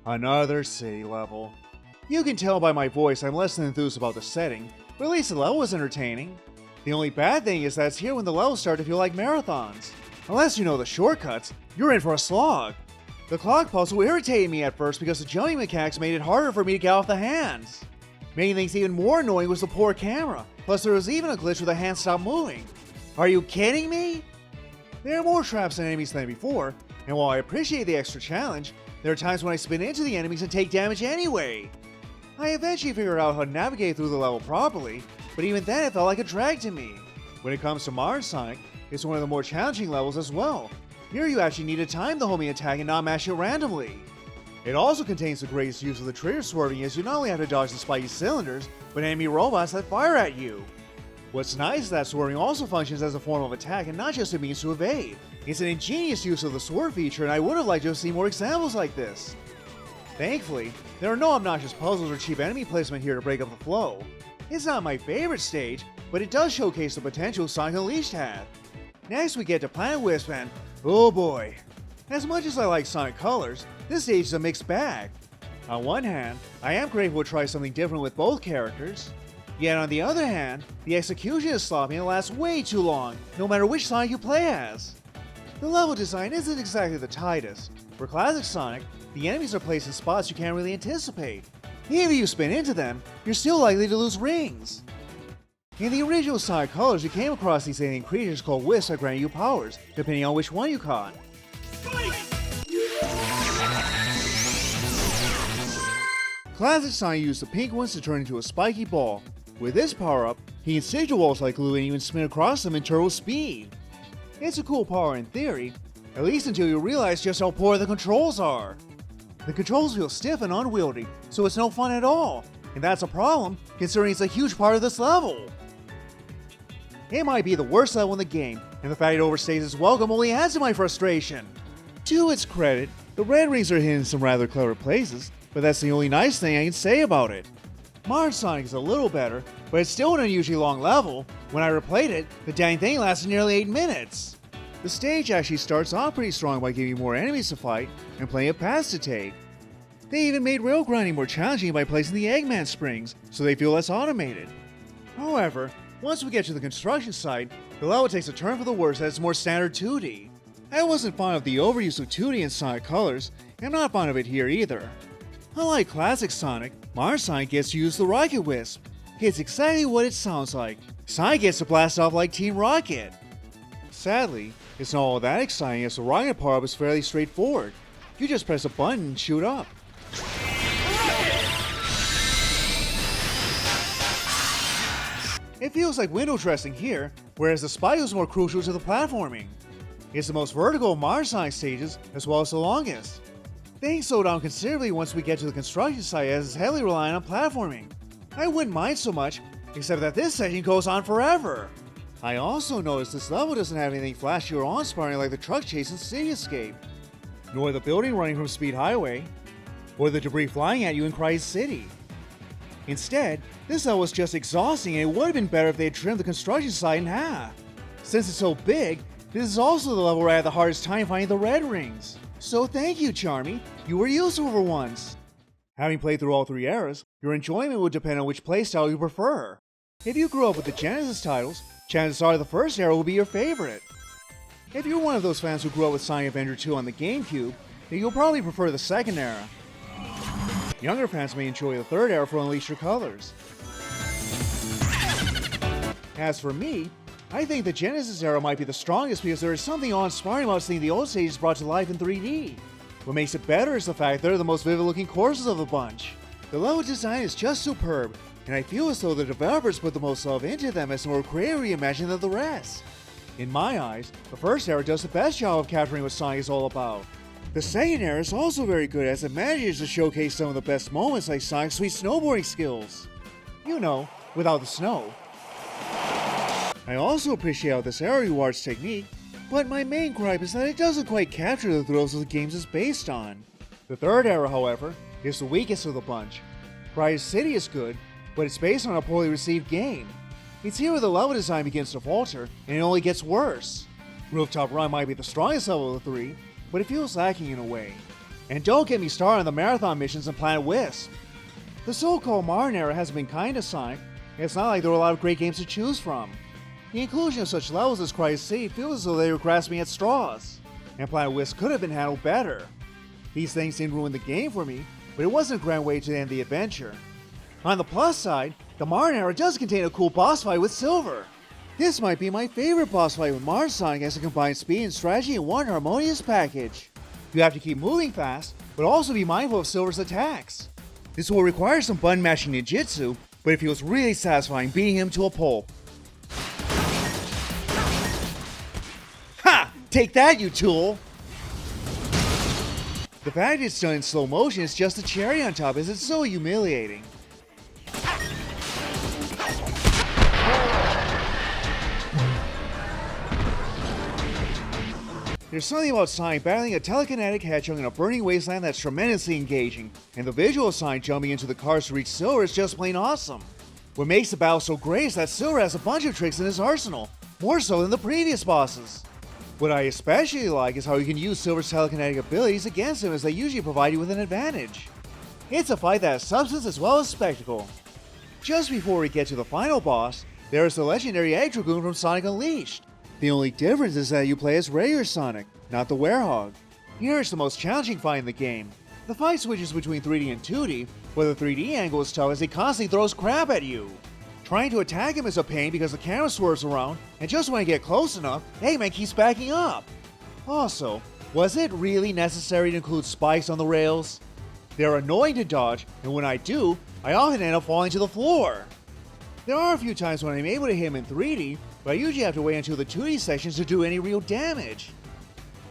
Speaker 1: Another city level. You can tell by my voice I'm less than enthused about the setting, but at least the level is entertaining. The only bad thing is that it's here when the levels start to feel like marathons. Unless you know the shortcuts, you're in for a slog. The clock puzzle irritated me at first because the jumping mechanics made it harder for me to get off the hands. Making things even more annoying was the poor camera, plus there was even a glitch where the hands stopped moving. Are you kidding me? There are more traps and enemies than before, and while I appreciate the extra challenge, there are times when I spin into the enemies and take damage anyway. I eventually figured out how to navigate through the level properly, but even then it felt like a drag to me. When it comes to Modern Sonic, it's one of the more challenging levels as well. Here you actually need to time the homing attack and not mash it randomly. It also contains the greatest use of the trigger swerving, as you not only have to dodge the spiky cylinders, but enemy robots that fire at you. What's nice is that swerving also functions as a form of attack and not just a means to evade. It's an ingenious use of the swerve feature, and I would have liked to have seen more examples like this. Thankfully, there are no obnoxious puzzles or cheap enemy placement here to break up the flow. It's not my favorite stage, but it does showcase the potential Sonic Unleashed had. Next we get to Planet Wisp and, oh boy. As much as I like Sonic Colors, this stage is a mixed bag. On one hand, I am grateful to try something different with both characters. Yet on the other hand, the execution is sloppy and lasts way too long, no matter which Sonic you play as. The level design isn't exactly the tightest. For classic Sonic, the enemies are placed in spots you can't really anticipate. Even if you spin into them, you're still likely to lose rings. In the original Sonic Colors, you came across these alien creatures called wisps that grant you powers, depending on which one you caught. Classic Sonic used the pink ones to turn into a spiky ball. With this power-up, he can stick to walls like glue and even spin across them in turbo speed. It's a cool power in theory, at least until you realize just how poor the controls are. The controls feel stiff and unwieldy, so it's no fun at all, and that's a problem considering it's a huge part of this level. It might be the worst level in the game, and the fact it overstays its welcome only adds to my frustration. To its credit, the red rings are hidden in some rather clever places, but that's the only nice thing I can say about it. Modern Sonic is a little better, but it's still an unusually long level. When I replayed it, the dang thing lasted nearly 8 minutes. The stage actually starts off pretty strong by giving you more enemies to fight and plenty of paths to take. They even made rail grinding more challenging by placing the Eggman springs, so they feel less automated. However, once we get to the construction site, the level takes a turn for the worse as it's more standard 2D. I wasn't fond of the overuse of 2D in Sonic Colors, and I'm not fond of it here either. Unlike classic Sonic, Modern Sonic gets to use the Rocket Wisp. It's exactly what it sounds like. Sonic gets to blast off like Team Rocket. Sadly, it's not all that exciting as the rocket power-up is fairly straightforward. You just press a button and shoot up. It feels like window dressing here, whereas the spike is more crucial to the platforming. It's the most vertical of Modern Sonic stages, as well as the longest. Things slow down considerably once we get to the construction site as it's heavily reliant on platforming. I wouldn't mind so much, except that this section goes on forever. I also noticed this level doesn't have anything flashy or awe-inspiring like the truck chase in Sea Escape, nor the building running from Speed Highway, or the debris flying at you in Cry's City. Instead, this level is just exhausting and it would have been better if they had trimmed the construction site in half. Since it's so big, this is also the level where I had the hardest time finding the red rings. So thank you, Charmy, you were useful for once. Having played through all 3 eras, your enjoyment would depend on which playstyle you prefer. If you grew up with the Genesis titles, chances are the first era will be your favorite. If you're one of those fans who grew up with Sonic Adventure 2 on the GameCube, then you'll probably prefer the second era. Younger fans may enjoy the third era for Unleash Your Colors. As for me, I think the Genesis era might be the strongest because there is something awe-inspiring about seeing the old stages brought to life in 3D. What makes it better is the fact they're the most vivid-looking courses of the bunch. The level design is just superb, and I feel as though the developers put the most love into them as more creative reimagining than the rest. In my eyes, the first era does the best job of capturing what Sonic is all about. The second era is also very good as it manages to showcase some of the best moments like Sonic's sweet snowboarding skills. You know, without the snow. I also appreciate how this arrow rewards technique, but my main gripe is that it doesn't quite capture the thrills the game is based on. The third arrow, however, is the weakest of the bunch. Prize City is good, but it's based on a poorly received game. It's here where the level design begins to falter, and it only gets worse. Rooftop Run might be the strongest level of the three, but it feels lacking in a way. And don't get me started on the marathon missions in Planet Wisp. The so-called modern era has been kinda Sonic, and it's not like there were a lot of great games to choose from. The inclusion of such levels as Crisis City feels as though they were grasping at straws, and Planet Wisp could have been handled better. These things didn't ruin the game for me, but it wasn't a grand way to end the adventure. On the plus side, the modern era does contain a cool boss fight with Silver. This might be my favorite boss fight with modern Sonic as it combines speed and strategy in one harmonious package. You have to keep moving fast, but also be mindful of Silver's attacks. This will require some button mashing ninjutsu, but it feels really satisfying beating him to a pulp. Ha! Take that, you tool! The fact it's done in slow motion is just a cherry on top as it's so humiliating. There's something about Sonic battling a telekinetic hedgehog in a burning wasteland that's tremendously engaging, and the visual of Sonic jumping into the cars to reach Silver is just plain awesome. What makes the battle so great is that Silver has a bunch of tricks in his arsenal, more so than the previous bosses. What I especially like is how you can use Silver's telekinetic abilities against him, as they usually provide you with an advantage. It's a fight that has substance as well as spectacle. Just before we get to the final boss, there is the legendary Egg Dragoon from Sonic Unleashed. The only difference is that you play as regular Sonic, not the Werehog. Here is the most challenging fight in the game. The fight switches between 3D and 2D, where the 3D angle is tough as he constantly throws crap at you. Trying to attack him is a pain because the camera swerves around, and just when I get close enough, Eggman keeps backing up. Also, was it really necessary to include spikes on the rails? They're annoying to dodge, and when I do, I often end up falling to the floor. There are a few times when I'm able to hit him in 3D, but I usually have to wait until the 2D sections to do any real damage.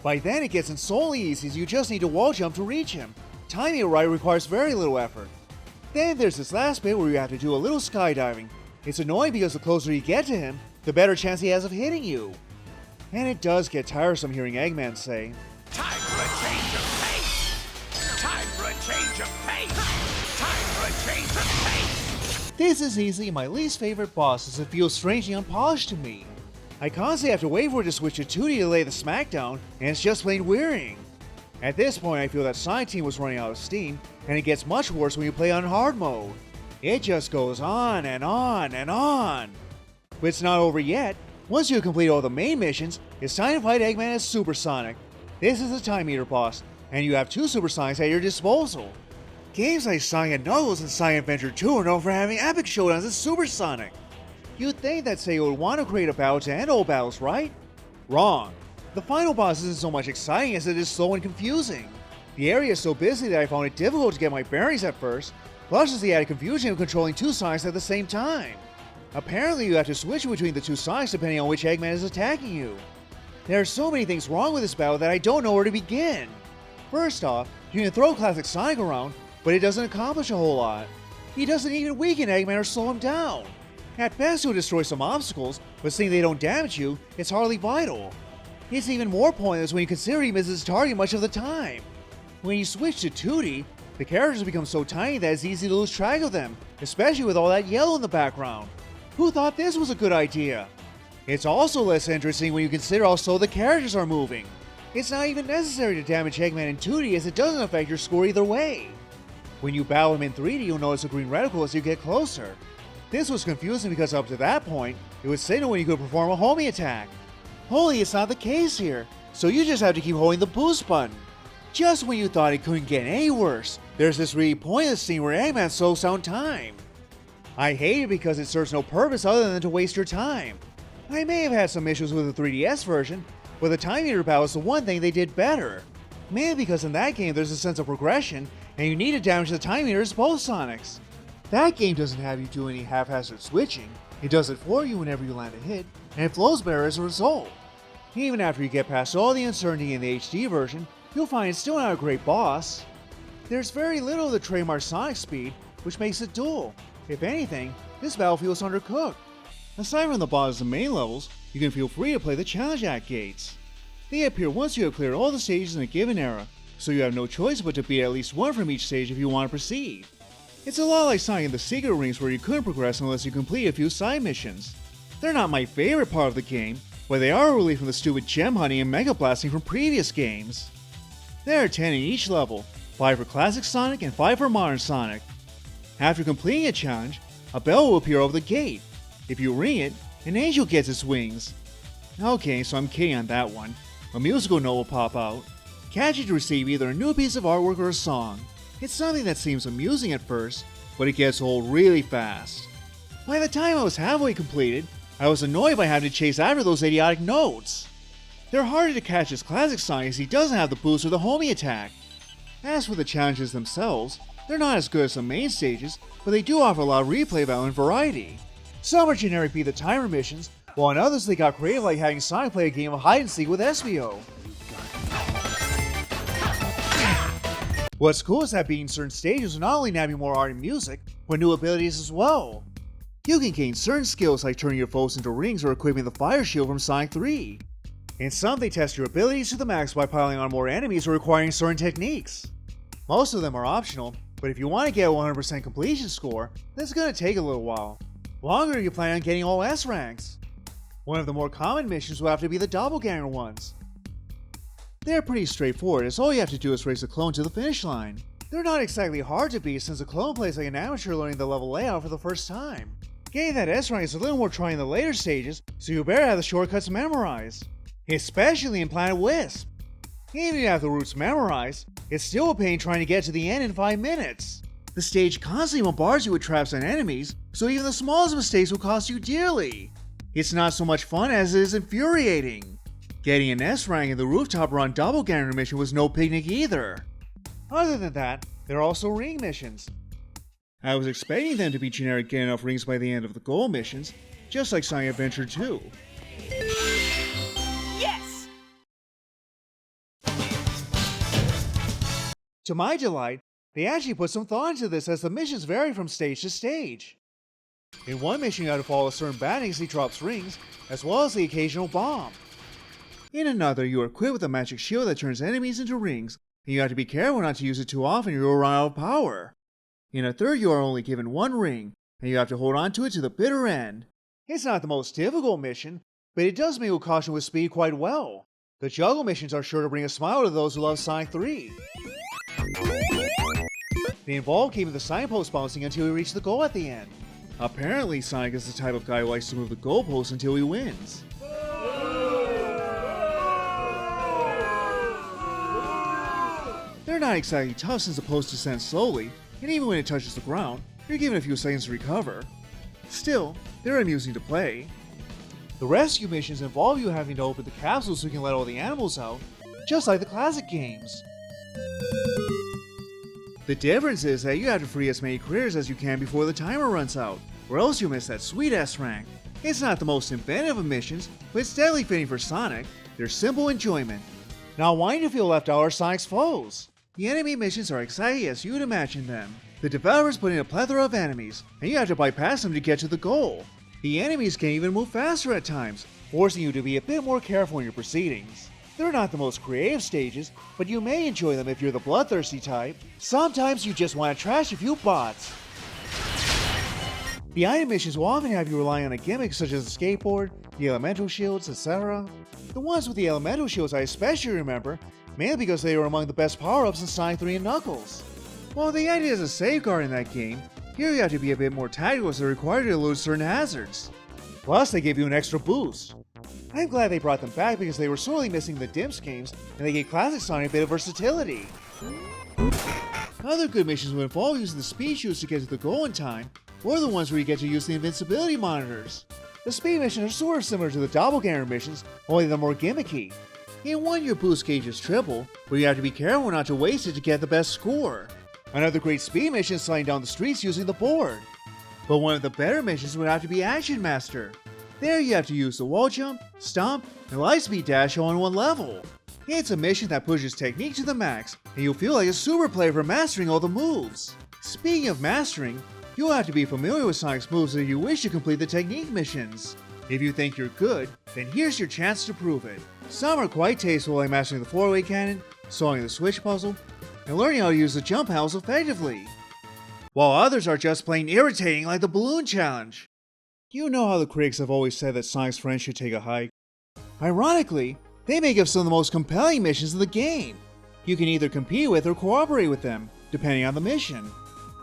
Speaker 1: By then it gets insanely easy, so you just need to wall jump to reach him. Timing it right requires very little effort. Then there's this last bit where you have to do a little skydiving. It's annoying because the closer you get to him, the better chance he has of hitting you. And it does get tiresome hearing Eggman say,
Speaker 2: "Time for a change of pace! Time for a change of pace! Time for a change of pace!"
Speaker 1: This is easily my least favorite boss as it feels strangely unpolished to me. I constantly have to wait for it to switch to 2D to lay the smackdown, and it's just plain wearying. At this point I feel that Sonic Team was running out of steam, and it gets much worse when you play on hard mode. It just goes on and on and on. But it's not over yet. Once you complete all the main missions, it's time to fight Eggman as Super Sonic. This is the Time Eater boss, and you have 2 Super Sonics at your disposal. Games like Sonic & Knuckles and Sonic Adventure 2 are known for having epic showdowns as Super Sonic. You'd think that SEGA would want to create a battle to end all battles, right? Wrong. The final boss isn't so much exciting as it is slow and confusing. The area is so busy that I found it difficult to get my bearings at first, plus there's the added confusion of controlling 2 Sonics at the same time. Apparently you have to switch between the 2 Sonics depending on which Eggman is attacking you. There are so many things wrong with this battle that I don't know where to begin. First off, you can throw classic Sonic around, but it doesn't accomplish a whole lot. He doesn't even weaken Eggman or slow him down. At best he'll destroy some obstacles, but seeing they don't damage you, it's hardly vital. It's even more pointless when you consider he misses his target much of the time. When you switch to 2D, the characters become so tiny that it's easy to lose track of them, especially with all that yellow in the background. Who thought this was a good idea? It's also less interesting when you consider how slow the characters are moving. It's not even necessary to damage Eggman in 2D as it doesn't affect your score either way. When you battle him in 3D, you'll notice a green reticle as you get closer. This was confusing because up to that point, it would signal when you could perform a homing attack. Only it's not the case here, so you just have to keep holding the boost button. Just when you thought it couldn't get any worse, there's this really pointless scene where Eggman slows down time. I hate it because it serves no purpose other than to waste your time. I may have had some issues with the 3DS version, but the Time Eater battle is the one thing they did better. Mainly because in that game there's a sense of progression, and you need to damage the Time Eater as both Sonics. That game doesn't have you do any haphazard switching, it does it for you whenever you land a hit, and it flows better as a result. Even after you get past all the uncertainty in the HD version, you'll find it's still not a great boss. There's very little of the trademark Sonic speed, which makes it dull. If anything, this battlefield is undercooked. Aside from the bosses and main levels, you can feel free to play the Challenge Act gates. They appear once you have cleared all the stages in a given era, so you have no choice but to beat at least one from each stage if you want to proceed. It's a lot like Sonic and the SEGA rings where you couldn't progress unless you complete a few side missions. They're not my favorite part of the game, but they are a relief from the stupid gem hunting and mega blasting from previous games. There are 10 in each level, 5 for classic Sonic and 5 for modern Sonic. After completing a challenge, a bell will appear over the gate. If you ring it, an angel gets its wings. Okay, so I'm kidding on that one. A musical note will pop out. Catch it to receive either a new piece of artwork or a song. It's something that seems amusing at first, but it gets old really fast. By the time I was halfway completed, I was annoyed by having to chase after those idiotic notes. They're harder to catch as classic Sonic as he doesn't have the boost or the homing attack. As for the challenges themselves, they're not as good as the main stages, but they do offer a lot of replay value and variety. Some are generic beat the timer missions, while in others they got creative like having Sonic play a game of hide and seek with SBO. What's cool is that beating certain stages will not only nab you more art and music, but new abilities as well. You can gain certain skills like turning your foes into rings or equipping the fire shield from Sonic 3. In some they test your abilities to the max by piling on more enemies or requiring certain techniques. Most of them are optional, but if you want to get a 100% completion score, that's going to take a little while. Longer if you plan on getting all S ranks. One of the more common missions will have to be the doppelganger ones. They're pretty straightforward, as all you have to do is race a clone to the finish line. They're not exactly hard to beat since a clone plays like an amateur learning the level layout for the first time. Getting that S rank is a little more trying in the later stages, so you better have the shortcuts memorized. Especially in Planet Wisp. Even if you have the routes memorized, it's still a pain trying to get to the end in 5 minutes. The stage constantly bombards you with traps and enemies, so even the smallest mistakes will cost you dearly. It's not so much fun as it is infuriating. Getting an S rank in the rooftop run doppelganger mission was no picnic either. Other than that, there are also ring missions. I was expecting them to be generic get enough rings by the end of the goal missions, just like Sonic Adventure 2.
Speaker 2: Yes!
Speaker 1: To my delight, they actually put some thought into this as the missions vary from stage to stage. In one mission you have to follow a certain batting as he drops rings, as well as the occasional bomb. In another, you are equipped with a magic shield that turns enemies into rings, and you have to be careful not to use it too often or you will run out of power. In a third, you are only given one ring, and you have to hold on to it to the bitter end. It's not the most difficult mission, but it does mingle caution with speed quite well. The juggle missions are sure to bring a smile to those who love Sonic 3. They involve keeping the signpost bouncing until you reach the goal at the end. Apparently, Sonic is the type of guy who likes to move the goalposts until he wins. They're not exactly tough since the post descends slowly, and even when it touches the ground, you're given a few seconds to recover. Still, they're amusing to play. The rescue missions involve you having to open the capsules so you can let all the animals out, just like the classic games. The difference is that you have to free as many critters as you can before the timer runs out, or else you'll miss that sweet S rank. It's not the most inventive of missions, but it's definitely fitting for Sonic. They're simple enjoyment. Not wanting to feel left out are Sonic's foes. The enemy missions are exactly as you'd imagine them. The developers put in a plethora of enemies, and you have to bypass them to get to the goal. The enemies can even move faster at times, forcing you to be a bit more careful in your proceedings. They're not the most creative stages, but you may enjoy them if you're the bloodthirsty type. Sometimes you just want to trash a few bots. The item missions will often have you rely on a gimmick such as the skateboard, the elemental shields, etc. The ones with the elemental shields I especially remember, mainly because they were among the best power-ups in Sonic 3 and Knuckles. While the idea is a safeguard in that game, here you have to be a bit more tactical as they're required to elude certain hazards. Plus, they give you an extra boost. I'm glad they brought them back because they were sorely missing the Dimps games, and they gave classic Sonic a bit of versatility. Other good missions will involve using the speed shoots to get to the goal in time, or the ones where you get to use the invincibility monitors. The speed missions are sort of similar to the doppelganger missions, only they're more gimmicky. In one, your boost gauge is triple, but you have to be careful not to waste it to get the best score. Another great speed mission is sliding down the streets using the board. But one of the better missions would have to be Action Master. There you have to use the wall jump, stomp, and lightspeed dash all in one level. It's a mission that pushes technique to the max, and you'll feel like a super player for mastering all the moves. Speaking of mastering, You'll have to be familiar with Sonic's moves if you wish to complete the technique missions. If you think you're good, then here's your chance to prove it. Some are quite tasteful, like mastering the 4-way cannon, solving the switch puzzle, and learning how to use the jump handles effectively. While others are just plain irritating, like the balloon challenge. You know how the critics have always said that Sonic's friends should take a hike? Ironically, they make up some of the most compelling missions in the game. You can either compete with or cooperate with them, depending on the mission.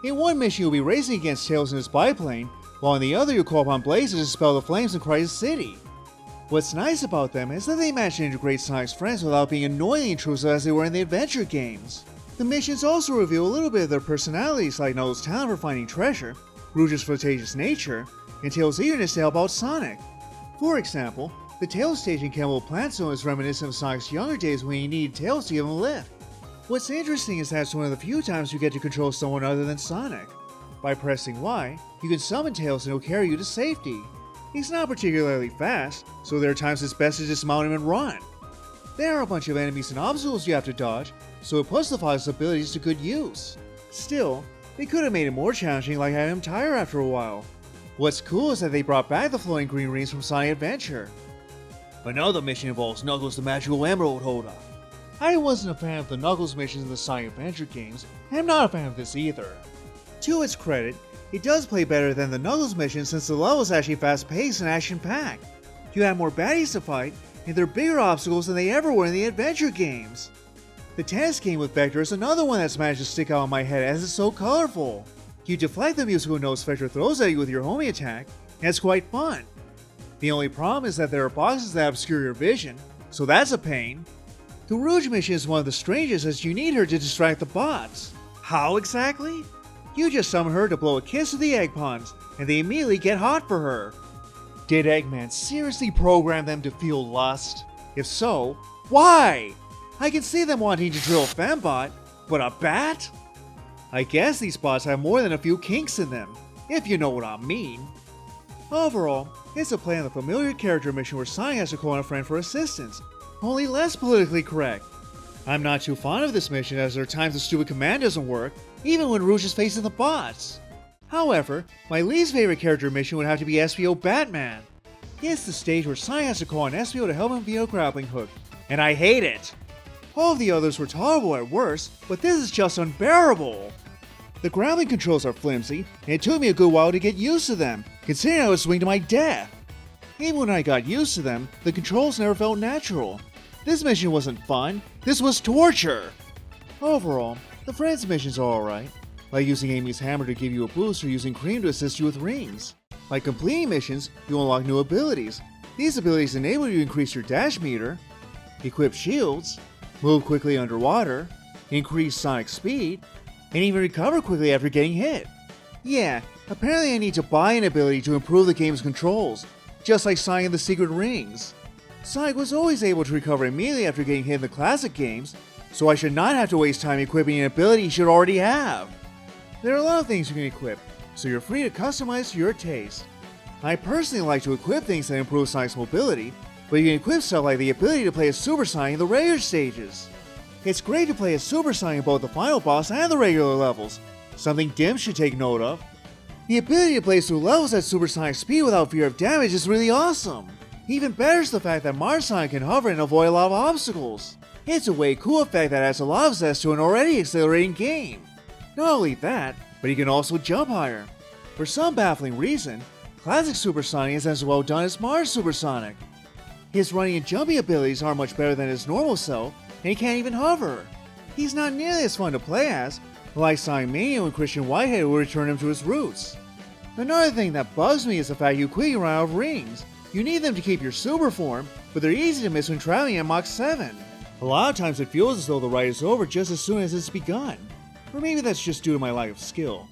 Speaker 1: In one mission you'll be racing against Tails in his biplane, while in the other you'll call upon Blaze to dispel the flames in Crisis City. What's nice about them is that they manage to integrate Sonic's friends without being annoyingly intrusive as they were in the adventure games. The missions also reveal a little bit of their personalities, like Knuckles' talent for finding treasure, Rouge's flirtatious nature, and Tails' eagerness to help out Sonic. For example, the Tails stage in Chemical Plant Zone is reminiscent of Sonic's younger days when he needed Tails to give him a lift. What's interesting is that it's one of the few times you get to control someone other than Sonic. By pressing Y, you can summon Tails and he'll carry you to safety. He's not particularly fast, so there are times it's best to dismount him and run. There are a bunch of enemies and obstacles you have to dodge, so it puts the Fox's abilities to good use. Still, they could have made it more challenging, like having him tire after a while. What's cool is that they brought back the floating green rings from Sonic Adventure. Another mission involves Knuckles the Magical Emerald Holder. I wasn't a fan of the Knuckles missions in the Sonic Adventure games, and I'm not a fan of this either. To its credit, it does play better than the Knuckles missions since the level is actually fast-paced and action-packed. You have more baddies to fight, and they're bigger obstacles than they ever were in the adventure games. The tennis game with Vector is another one that's managed to stick out in my head as it's so colorful. You deflect the musical notes Vector throws at you with your homing attack, and it's quite fun. The only problem is that there are boxes that obscure your vision, so that's a pain. The Rouge mission is one of the strangest as you need her to distract the bots. How exactly? You just summon her to blow a kiss to the Egg Pawns, and they immediately get hot for her. Did Eggman seriously program them to feel lust? If so, why? I can see them wanting to drill a fembot, but a bat? I guess these bots have more than a few kinks in them, if you know what I mean. Overall, it's a play on the familiar character mission where Sonic has to call on a friend for assistance, only less politically correct. I'm not too fond of this mission as there are times the stupid command doesn't work, even when Rouge is facing the bots. However, my least favorite character mission would have to be SPO Batman. It's the stage where Sonic has to call on SPO to help him beat a grappling hook, and I hate it. All of the others were tolerable at worst, but this is just unbearable. The grappling controls are flimsy, and it took me a good while to get used to them, considering I was swinging to my death. Even when I got used to them, the controls never felt natural. This mission wasn't fun, this was torture! Overall, the Friends missions are alright, like using Amy's hammer to give you a boost or using Cream to assist you with rings. By completing missions, you unlock new abilities. These abilities enable you to increase your dash meter, equip shields, move quickly underwater, increase Sonic speed, and even recover quickly after getting hit. Yeah, apparently I need to buy an ability to improve the game's controls, just like Sonic and the Secret Rings. Sonic was always able to recover immediately after getting hit in the classic games, so I should not have to waste time equipping an ability he should already have. There are a lot of things you can equip, so you're free to customize to your taste. I personally like to equip things that improve Sonic's mobility, but you can equip stuff like the ability to play as Super Sonic in the regular stages. It's great to play as Super Sonic in both the final boss and the regular levels, something Dim should take note of. The ability to play through levels at Super Sonic speed without fear of damage is really awesome. Even better is the fact that Mars Sonic can hover and avoid a lot of obstacles. It's a way cool effect that adds a lot of zest to an already exhilarating game. Not only that, but he can also jump higher. For some baffling reason, Classic Super Sonic isn't as well done as Mars Super Sonic. His running and jumping abilities aren't much better than his normal self, and he can't even hover. He's not nearly as fun to play as, like Sonic Mania when Christian Whitehead will return him to his roots. Another thing that bugs me is the fact you quickly run out of rings. You need them to keep your super form, but they're easy to miss when traveling at Mach 7. A lot of times it feels as though the ride is over just as soon as it's begun. Or maybe that's just due to my lack of skill.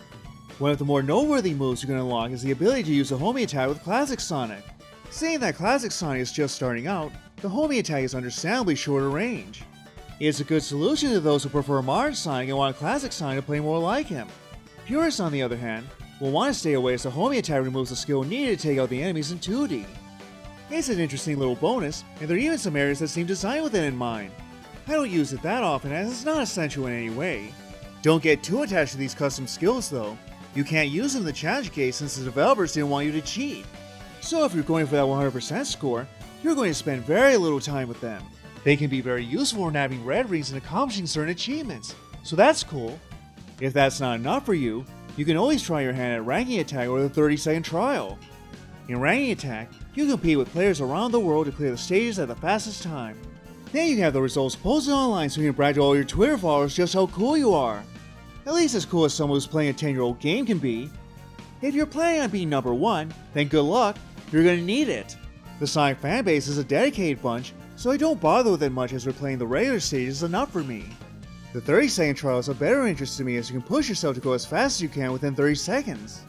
Speaker 1: One of the more noteworthy moves you can unlock is the ability to use a homing attack with Classic Sonic. Seeing that Classic Sonic is just starting out, the homing attack is understandably shorter range. It's a good solution to those who prefer Mars Sonic and want Classic Sonic to play more like him. Purists, on the other hand, will want to stay away as the homing attack removes the skill needed to take out the enemies in 2D. It's an interesting little bonus, and there are even some areas that seem designed with it in mind. I don't use it that often as it's not essential in any way. Don't get too attached to these custom skills though. You can't use them in the challenge case since the developers didn't want you to cheat. So if you're going for that 100% score, you're going to spend very little time with them. They can be very useful for nabbing red rings and accomplishing certain achievements, so that's cool. If that's not enough for you, you can always try your hand at Ranking Attack or the 30-second trial. In Ranking Attack, you compete with players around the world to clear the stages at the fastest time. Then you can have the results posted online so you can brag to all your Twitter followers just how cool you are. At least as cool as someone who's playing a 10-year-old game can be. If you're planning on being number 1, then good luck, you're gonna need it. The Sonic fanbase is a dedicated bunch, so I don't bother with it much as replaying the regular stages is enough for me. The 30-second trial is of better interest to me as you can push yourself to go as fast as you can within 30 seconds.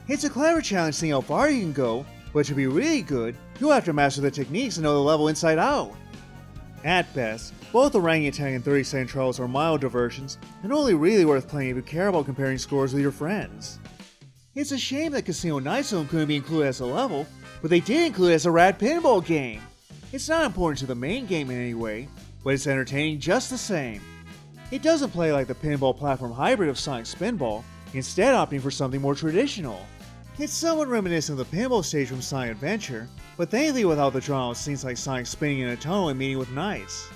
Speaker 1: It's a clever challenge seeing how far you can go, but to be really good, you'll have to master the techniques and know the level inside out. At best, both the Ranking Attack and 30-second trials are mild diversions, and only really worth playing if you care about comparing scores with your friends. It's a shame that Casino Night Zone couldn't be included as a level, but they did include it as a rad pinball game. It's not important to the main game in any way, but it's entertaining just the same. It doesn't play like the pinball platform hybrid of Sonic Spinball, instead opting for something more traditional. It's somewhat reminiscent of the pinball stage from Sonic Adventure, but thankfully without the drama of scenes like Sonic spinning in a tunnel and meeting with knights.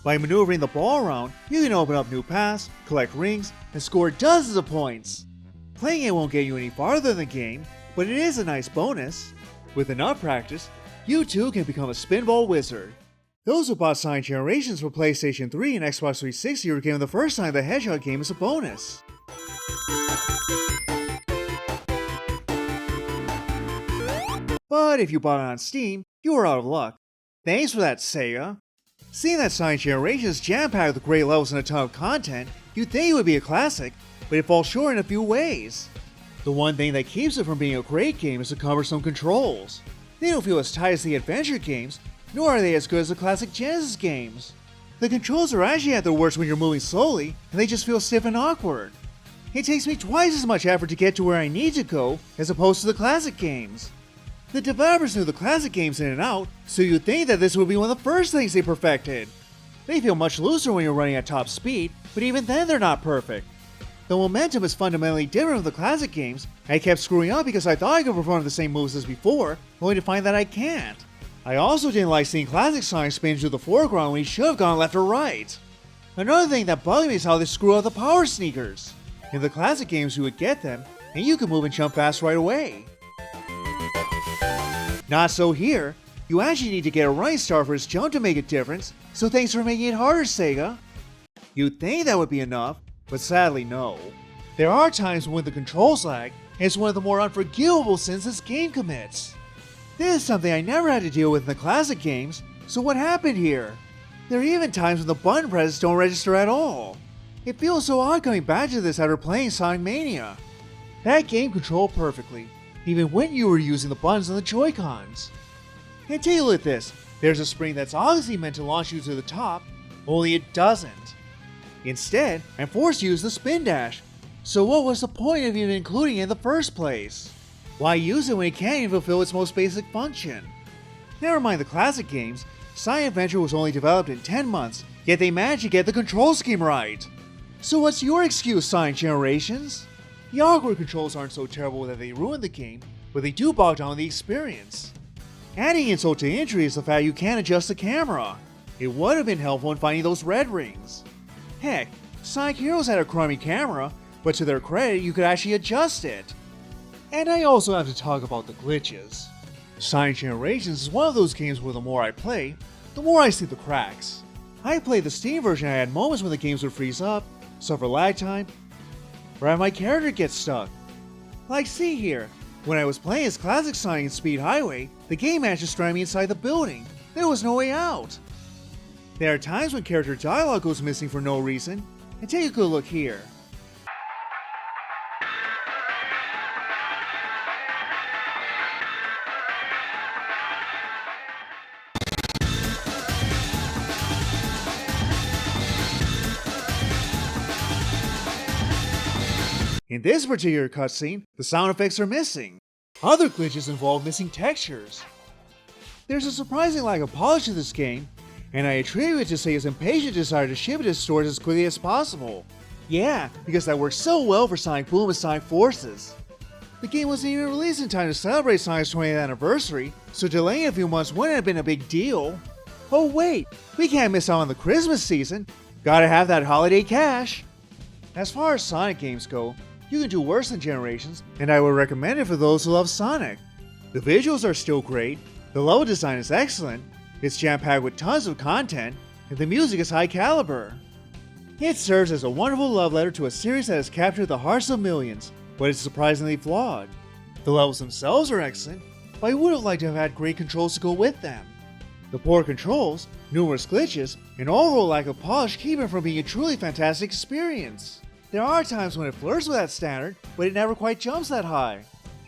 Speaker 1: By maneuvering the ball around, you can open up new paths, collect rings, and score dozens of points. Playing it won't get you any farther in the game, but it is a nice bonus. With enough practice, you too can become a spinball wizard. Those who bought Sonic Generations for PlayStation 3 and Xbox 360 were given the first Sonic the Hedgehog game as a bonus. But if you bought it on Steam, you were out of luck. Thanks for that, SEGA. Seeing that Sonic Generations is jam-packed with great levels and a ton of content, you'd think it would be a classic, but it falls short in a few ways. The one thing that keeps it from being a great game is the cumbersome controls. They don't feel as tight as the adventure games, nor are they as good as the classic Genesis games. The controls are actually at their worst when you're moving slowly, and they just feel stiff and awkward. It takes me twice as much effort to get to where I need to go, as opposed to the classic games. The developers knew the classic games in and out, so you'd think that this would be one of the first things they perfected. They feel much looser when you're running at top speed, but even then they're not perfect. The momentum is fundamentally different from the classic games, and I kept screwing up because I thought I could perform the same moves as before, only to find that I can't. I also didn't like seeing classic Sonic spin to the foreground when he should have gone left or right. Another thing that bugged me is how they screw up the power sneakers. In the classic games you would get them, and you could move and jump fast right away. Not so here. You actually need to get a running star for his jump to make a difference, so thanks for making it harder, SEGA. You'd think that would be enough, but sadly no. There are times when the controls lag, and it's one of the more unforgivable sins this game commits. This is something I never had to deal with in the classic games, so what happened here? There are even times when the button presses don't register at all. It feels so odd coming back to this after playing Sonic Mania. That game controlled perfectly, even when you were using the buttons on the Joy-Cons. And take a look at this, there's a spring that's obviously meant to launch you to the top, only it doesn't. Instead, I'm forced to use the spin dash, so what was the point of even including it in the first place? Why use it when it can't even fulfill its most basic function? Never mind the classic games, Sonic Adventure was only developed in 10 months, yet they managed to get the control scheme right. So what's your excuse, Sonic Generations? The awkward controls aren't so terrible that they ruin the game, but they do bog down the experience. Adding insult to injury is the fact you can't adjust the camera. It would have been helpful in finding those red rings. Heck, Sonic Heroes had a crummy camera, but to their credit you could actually adjust it. And I also have to talk about the glitches. Sonic Generations is one of those games where the more I play, the more I see the cracks. I played the Steam version and I had moments when the games would freeze up, suffer lag time, or have my character get stuck. Like see here, when I was playing as classic Sonic in Speed Highway, the game managed to strand me inside the building. There was no way out. There are times when character dialogue goes missing for no reason, and take a good look here. In this particular cutscene, the sound effects are missing. Other glitches involve missing textures. There's a surprising lack of polish to this game, and I attribute it to Sega's impatient desire to ship it to stores as quickly as possible. Yeah, because that works so well for Sonic Boom and Sonic Forces. The game wasn't even released in time to celebrate Sonic's 20th anniversary, so delaying a few months wouldn't have been a big deal. Oh wait, we can't miss out on the Christmas season. Gotta have that holiday cash. As far as Sonic games go, you can do worse than Generations, and I would recommend it for those who love Sonic. The visuals are still great, the level design is excellent, it's jam-packed with tons of content, and the music is high caliber. It serves as a wonderful love letter to a series that has captured the hearts of millions, but it's surprisingly flawed. The levels themselves are excellent, but I would have liked to have had great controls to go with them. The poor controls, numerous glitches, and overall lack of polish keep it from being a truly fantastic experience. There are times when it flirts with that standard, but it never quite jumps that high.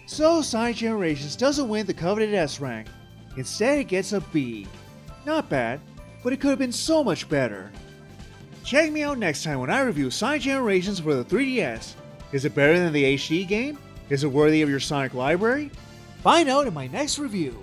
Speaker 1: So Sonic Generations doesn't win the coveted S rank. Instead it gets a B. Not bad, but it could have been so much better. Check me out next time when I review Sonic Generations for the 3DS. Is it better than the HD game? Is it worthy of your Sonic library? Find out in my next review.